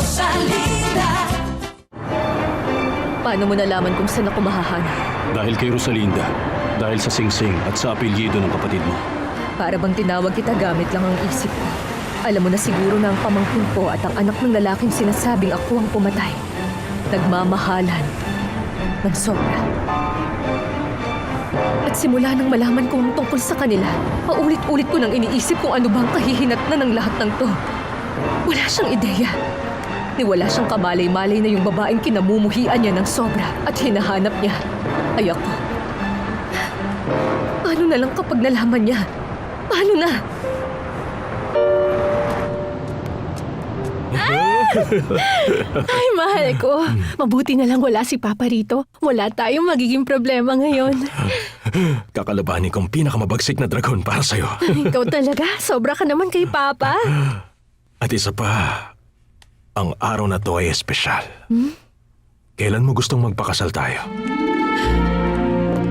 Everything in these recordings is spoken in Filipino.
Rosalinda. Paano mo nalaman kung saan ako mahahanap? Dahil kay Rosalinda, dahil sa singsing at sa apelyido ng kapatid mo. Para bang tinawag kita gamit lang ang isip ko. Alam mo na siguro na ang pamangkin ko at ang anak ng lalaking sinasabing ako ang pumatay. Nagmamahalan ng sobra. At simula nang malaman kong tungkol sa kanila, paulit-ulit ko nang iniisip kung ano bang kahihinatnan ng lahat ng to. Wala siyang ideya. Ni wala siyang kamalay-malay na yung babaeng kinamumuhian niya ng sobra at hinahanap niya ay ako. Paano na lang kapag nalaman niya? Paano na? Ay, mahal ko. Mabuti na lang wala si Papa rito. Wala tayong magiging problema ngayon. Kakalabanin kong pinakamabagsik na dragon para sa'yo. Ikaw talaga, sobra ka naman kay Papa. At isa pa, ang araw na to ay espesyal. Kailan mo gustong magpakasal tayo?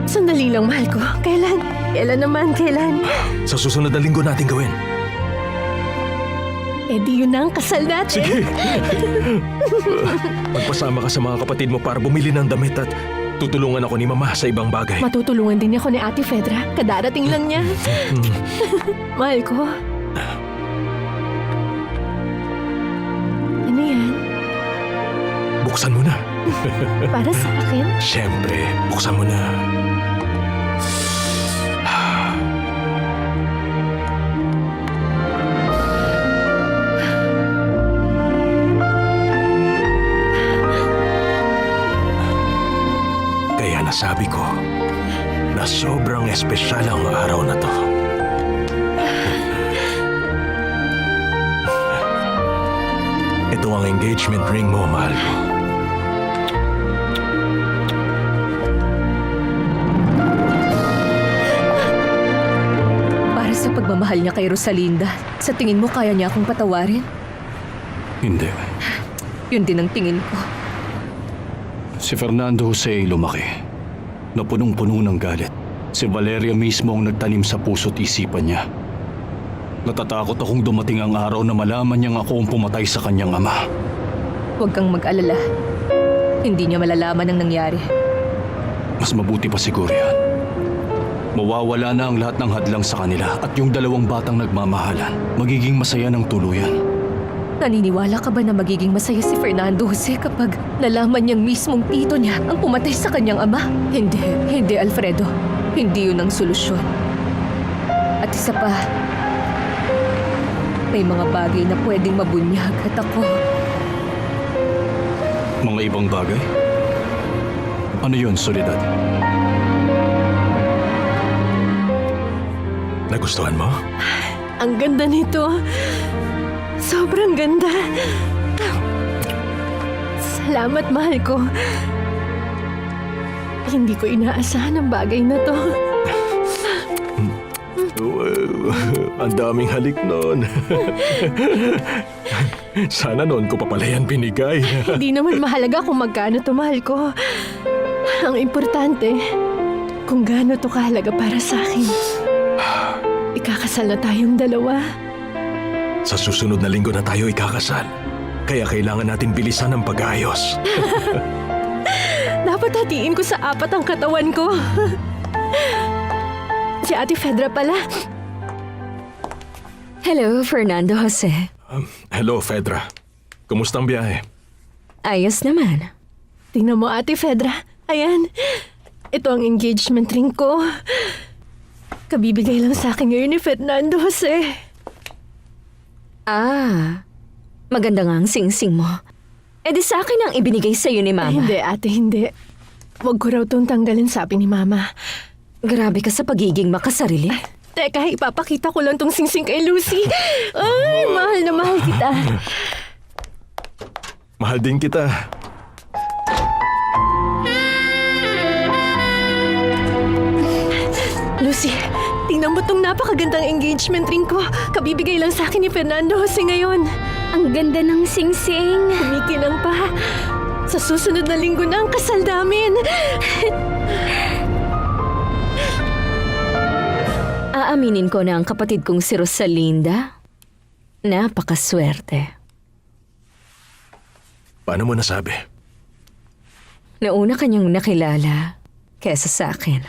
Sandali lang, mahal ko. Kailan? Kailan naman? Kailan? Sa susunod na linggo natin gawin. Eh di yun na ang kasal natin. Sige! Magpasama ka sa mga kapatid mo para bumili ng damit at tutulungan ako ni Mama sa ibang bagay. Matutulungan din ako ni Ate Fedra. Kadarating lang niya. Mahal ko. Ano yan? Buksan mo na. Para sa akin? Siyempre, buksan mo na. Kaya nasabi ko na sobrang espesyal ang araw na to. Ito ang engagement ring mo, mahal ko. Para sa pagmamahal niya kay Rosalinda, sa tingin mo kaya niya akong patawarin? Hindi. Yun din ang tingin ko. Si Fernando Jose ay lumaki. Na punong-puno ng galit. Si Valeria mismo ang nagtanim sa puso't isipan niya. Natatakot akong dumating ang araw na malaman niyang ako ang pumatay sa kanyang ama. Huwag kang mag-alala. Hindi niya malalaman ang nangyari. Mas mabuti pa siguro yan. Mawawala na ang lahat ng hadlang sa kanila at yung dalawang batang nagmamahalan, magiging masaya ng tuluyan. Naniniwala ka ba na magiging masaya si Fernando Jose kapag nalaman niyang mismong tito niya ang pumatay sa kanyang ama? Hindi Alfredo. Hindi yun ang solusyon. At isa pa, may mga bagay na pwedeng mabunyag at ako. Mga ibang bagay? Ano yun, Soledad? Nagustuhan mo? Ang ganda nito. Sobrang ganda. Salamat, mahal ko. Hindi ko inaasahan ang bagay na to. Wow, ang daming halik nun. Sana noon ko pa pala yan binigay. Hindi naman mahalaga kung magkano to, mahal ko. Ang importante, kung gaano to kahalaga para sa akin. Ikakasal na tayong dalawa. Sa susunod na linggo na tayo ikakasal. Kaya kailangan natin bilisan ang pag-aayos. Dapat hatiin ko sa 4 ang katawan ko. Si Ate Fedra pala. Hello, Fernando Jose. Hello, Fedra. Kumusta ang biyahe? Ayos naman. Tingnan mo, Ate Fedra. Ayan. Ito ang engagement ring ko. Kabibigay lang sa akin ngayon ni Fernando Jose. Ah, maganda nga ang sing-sing mo. Eh di sa akin ang ibinigay sa'yo ni Mama. Hindi, ate, hindi. Huwag ko raw itong tanggalin, sabi ni Mama. Grabe ka sa pagiging makasarili. Teka, ipapakita ko lang tong sing-sing kay Lucy. Ay, mahal na mahal kita. Mahal din kita. Lucy, tingnan mo tong napakagandang engagement ring ko. Kabibigay lang sa akin ni Fernando Jose ngayon. Ang ganda ng sing-sing. Kumikinang pa. Sa susunod na linggo na ang kasal namin. Aaminin ko na ang kapatid kong si Rosalinda, napakaswerte. Paano mo nasabi? Nauna kanyang nakilala kesa sa akin.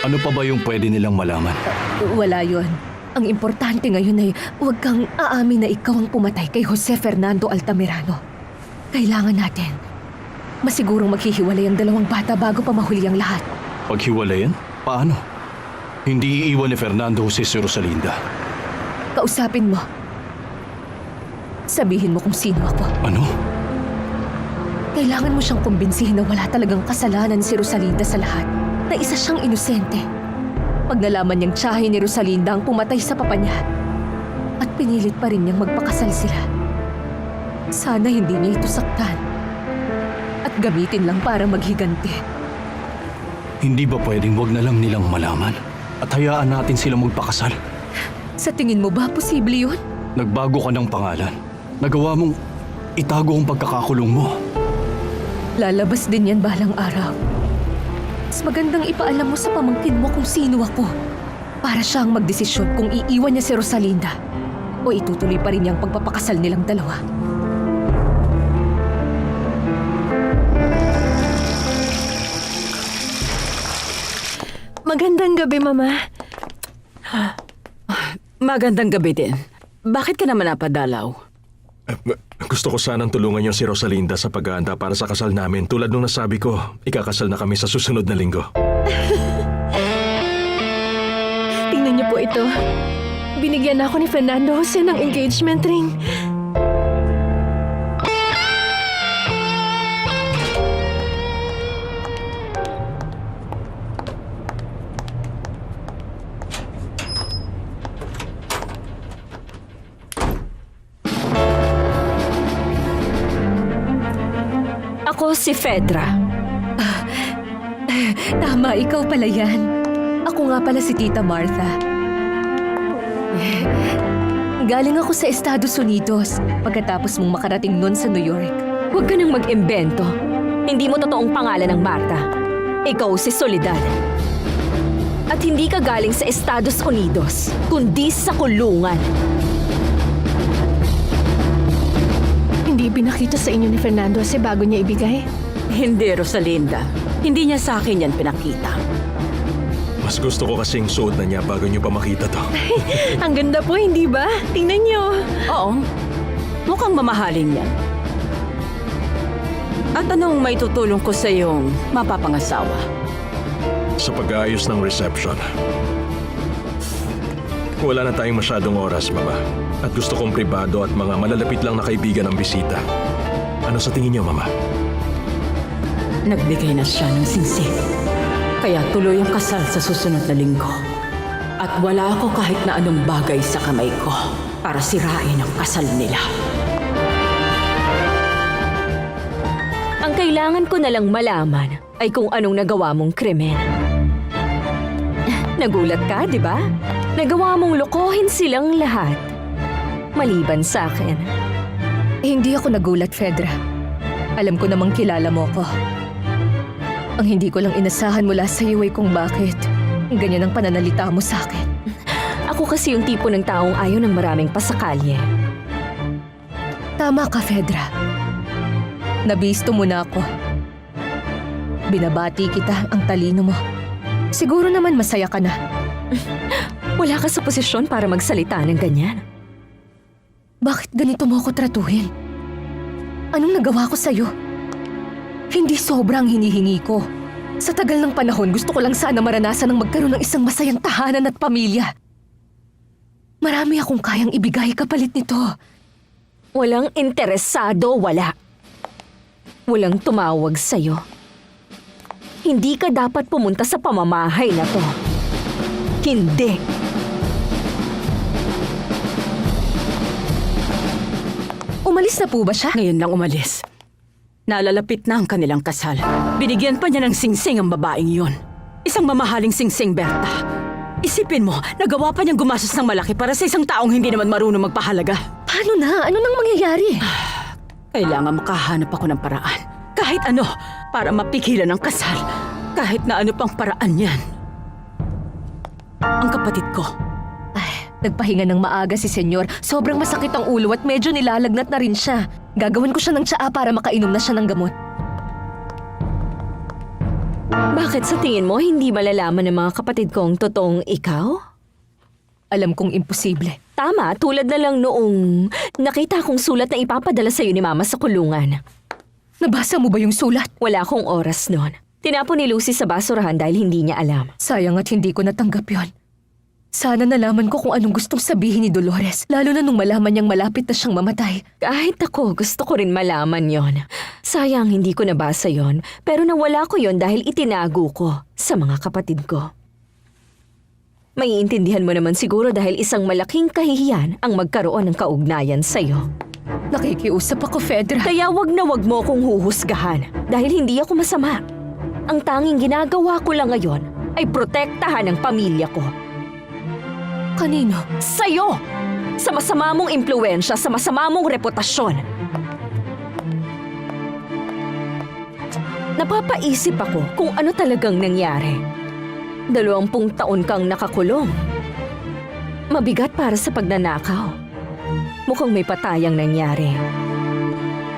Ano pa ba yung pwede nilang malaman? Wala yon. Ang importante ngayon ay huwag kang aamin na ikaw ang pumatay kay Jose Fernando Altamirano. Kailangan natin masigurong maghihiwalay ang dalawang bata bago pa mahuli ang lahat. Paghiwalayan? Paano? Hindi iiwan ni Fernando Jose si Rosalinda. Kausapin mo. Sabihin mo kung sino ako. Ano? Kailangan mo siyang kumbinsihin na wala talagang kasalanan si Rosalinda sa lahat. Na isa siyang inosente. Pag nalaman niyang tiyahin ni Rosalinda ang pumatay sa papa niya. At pinilit pa rin niyang magpakasal sila. Sana hindi niya ito saktan. At gamitin lang para maghiganti. Hindi ba pwedeng wag na lang nilang malaman? At hayaan natin sila magpakasal? Sa tingin mo ba posible yun? Nagbago ka ng pangalan. Nagawa mong itago ang pagkakakulong mo. Lalabas din yan balang araw. Mas magandang ipaalam mo sa pamangkin mo kung sino ako. Para siyang magdesisyon kung iiwan niya si Rosalinda o itutuloy pa rin niyang pagpapakasal nilang dalawa. Magandang gabi, Mama. Magandang gabi din. Bakit ka naman napadalaw? Gusto ko sanang tulungan niyo si Rosalinda sa paghahanda para sa kasal namin. Tulad nung nasabi ko, ikakasal na kami sa susunod na linggo. Tingnan niyo po ito. Binigyan ako ni Fernando Jose ng engagement ring. Ako si Fedra. Tama, ikaw pala yan. Ako nga pala si Tita Martha. Galing ako sa Estados Unidos pagkatapos mong makarating nun sa New York. Huwag ka nang mag-imbento. Hindi mo totoong pangalan ng Marta. Ikaw si Soledad. At hindi ka galing sa Estados Unidos, kundi sa kulungan. Hindi pinakita sa inyo ni Fernando Jose bago niya ibigay. Hindi, Rosalinda. Hindi niya sa akin yan pinakita. Mas gusto ko kasing suot na niya bago niyo pa makita to. Ang ganda po, hindi ba? Tingnan niyo. Oo, mukhang mamahalin yan. At anong may tutulong ko sa iyong mapapangasawa? Sa pag-aayos ng reception. Wala na tayong masyadong oras, Mama. At gusto kong pribado at mga malalapit lang na kaibigan ang bisita. Ano sa tingin niyo, Mama? Nagbigay na siya ng singsing. Kaya tuloy ang kasal sa susunod na linggo. At wala ako kahit na anong bagay sa kamay ko para sirain ang kasal nila. Ang kailangan ko na lang malaman ay kung anong nagawa mong krimen. Nagulat ka, di ba? Nagawa mong lokohin silang lahat. Maliban sa akin. Hindi ako nagulat, Fedra. Alam ko namang kilala mo ko. Ang hindi ko lang inasahan mula sa iyo ay kung bakit ganyan ang pananalita mo sa akin. Ako kasi yung tipo ng taong ayaw ng maraming pasakalye. Tama ka, Fedra. Nabisto mo na ako. Binabati kita ang talino mo. Siguro naman masaya ka na. Wala ka sa posisyon para magsalita ng ganyan. Bakit ganito mo ako tratuhin? Anong nagawa ko sa'yo? Hindi sobrang hinihingi ko. Sa tagal ng panahon, gusto ko lang sana maranasan ng magkaroon ng isang masayang tahanan at pamilya. Marami akong kayang ibigay kapalit nito. Walang interesado, wala. Walang tumawag sa'yo. Hindi ka dapat pumunta sa pamamahay na to. Hindi. Umalis na po ba siya? Ngayon lang umalis. Nalalapit na ang kanilang kasal. Binigyan pa niya ng singsing ang babaeng yun. Isang mamahaling singsing, Berta. Isipin mo, nagawa pa niyang gumastos ng malaki para sa isang taong hindi naman marunong magpahalaga. Paano na? Ano nang mangyayari? Kailangan makahanap ako ng paraan. Kahit ano, para mapigilan ang kasal. Kahit na ano pang paraan yan. Ang kapatid ko, Nagpahinga ng maaga si Senyor. Sobrang masakit ang ulo at medyo nilalagnat na rin siya. Gagawin ko siya ng tsaa para makainom na siya ng gamot. Bakit sa tingin mo hindi malalaman ng mga kapatid kong totoong ikaw? Alam kong imposible. Tama, tulad na lang noong nakita kong sulat na ipapadala sa'yo ni Mama sa kulungan. Nabasa mo ba yung sulat? Wala akong oras noon. Tinapon ni Lucy sa basurahan dahil hindi niya alam. Sayang at hindi ko natanggap yon. Sana nalaman ko kung anong gustong sabihin ni Dolores, lalo na nung malaman niyang malapit na siyang mamatay. Kahit ako, gusto ko rin malaman yon. Sayang hindi ko nabasa yon, pero nawala ko yon dahil itinago ko sa mga kapatid ko. Maiintindihan mo naman siguro dahil isang malaking kahihiyan ang magkaroon ng kaugnayan sa'yo. Nakikiusap ako, Fedra. Kaya wag mo akong huhusgahan dahil hindi ako masama. Ang tanging ginagawa ko lang ngayon ay protektahan ang pamilya ko. Kanino? Sa'yo! Sa masama mong impluensya, sa masama mong reputasyon. Napapaisip ako kung ano talagang nangyari. 20 taon kang nakakulong. Mabigat para sa pagnanakaw. Mukhang may patayang nangyari.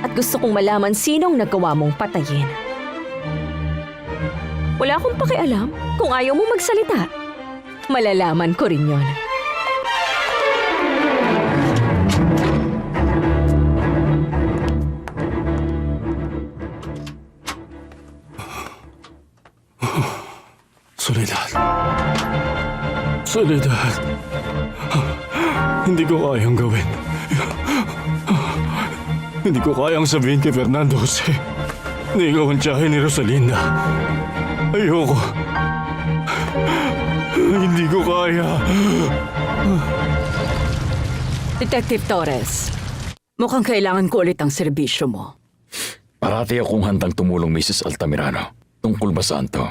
At gusto kong malaman sinong nagawa mong patayin. Wala akong pakialam kung ayaw mo magsalita. Malalaman ko rin yon. Soledad. Soledad. Hindi ko kayang gawin. Hindi ko kayang sabihin kay Fernando Jose na ikaw ang tiyahin ni Rosalinda. Ayoko. Hindi ko kaya. Detective Torres, mukhang kailangan ko ulit ang serbisyo mo. Parati akong handang tumulong, Mrs. Altamirano. Tungkol ba saan to?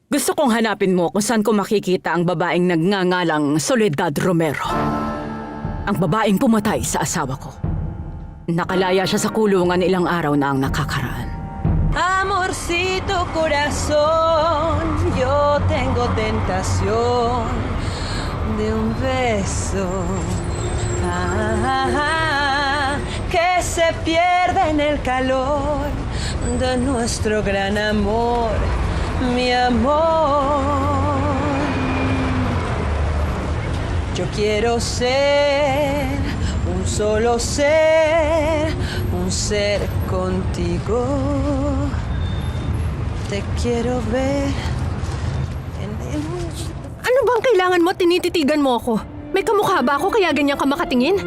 Gusto kong hanapin mo kung saan ko makikita ang babaeng nagngangalang Soledad Romero. Ang babaeng pumatay sa asawa ko. Nakalaya siya sa kulungan ilang araw na ang nakakaraan. Amorcito corazón, yo tengo tentación de un beso que se pierde en el calor de nuestro gran amor, mi amor. Yo quiero ser un solo ser, un ser contigo. Te quiero ver en el... Ano bang kailangan mo? Tinititigan mo ako. May kamukha ba ako kaya ganyan ka makatingin?